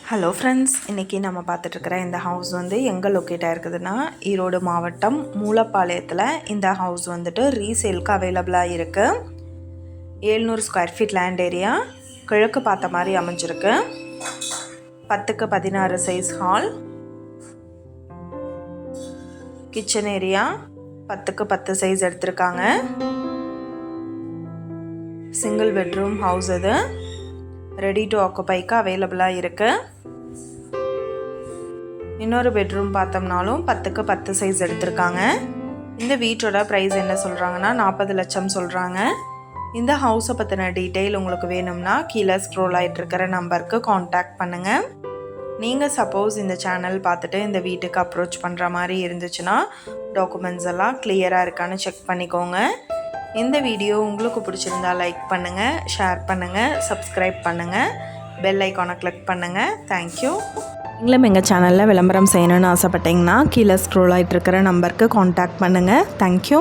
Hello friends, இன்றைக்கி நம்ம பார்த்துட்ருக்கிற இந்த ஹவுஸ் வந்து எங்கே லொக்கேட் ஆகிருக்குதுன்னா ஈரோடு மாவட்டம் மூலப்பாளையத்தில் இந்த ஹவுஸ் வந்துட்டு ரீசேலுக்கு அவைலபிளாக இருக்குது. 700 ஸ்கொயர் ஃபீட் லேண்ட் ஏரியா, கிழக்கு பார்த்த மாதிரி அமைஞ்சிருக்கு. 10க்கு 16 சைஸ் ஹால், கிச்சன் ஏரியா 10க்கு 10 சைஸ் எடுத்திருக்காங்க. சிங்கிள் பெட்ரூம் ஹவுஸ் இது, ரெடி டு ஆக்குபைக்கு அவைலபிளாக இருக்குது. இன்னொரு பெட்ரூம் பார்த்தோம்னாலும் 10க்கு 10 சைஸ் எடுத்திருக்காங்க. இந்த வீட்டோட ப்ரைஸ் என்ன சொல்கிறாங்கன்னா 40 லட்சம் சொல்கிறாங்க. இந்த ஹவுஸை பற்றின டீட்டெயில் உங்களுக்கு வேணும்னா கீழே ஸ்க்ரோல் ஆகிட்டு இருக்கிற நம்பருக்கு காண்டாக்ட் பண்ணுங்கள். நீங்கள் சப்போஸ் இந்த சேனல் பார்த்துட்டு இந்த வீட்டுக்கு அப்ரோச் பண்ணுற மாதிரி இருந்துச்சுன்னா டாக்குமெண்ட்ஸ் எல்லாம் கிளியராக இருக்கான்னு செக் பண்ணிக்கோங்க. இந்த வீடியோ உங்களுக்கு பிடிச்சிருந்தா லைக் பண்ணுங்கள், ஷேர் பண்ணுங்கள், சப்ஸ்கிரைப் பண்ணுங்கள், பெல் ஐக்கானை கிளிக் பண்ணுங்கள். தேங்க்யூ. நீங்களும் எங்கள் சேனலில் விளம்பரம் செய்யணும்னு ஆசைப்பட்டீங்கன்னா கீழே ஸ்க்ரோல் ஆகிட்டு இருக்கிற நம்பருக்கு காண்டாக்ட் பண்ணுங்கள். தேங்க்யூ.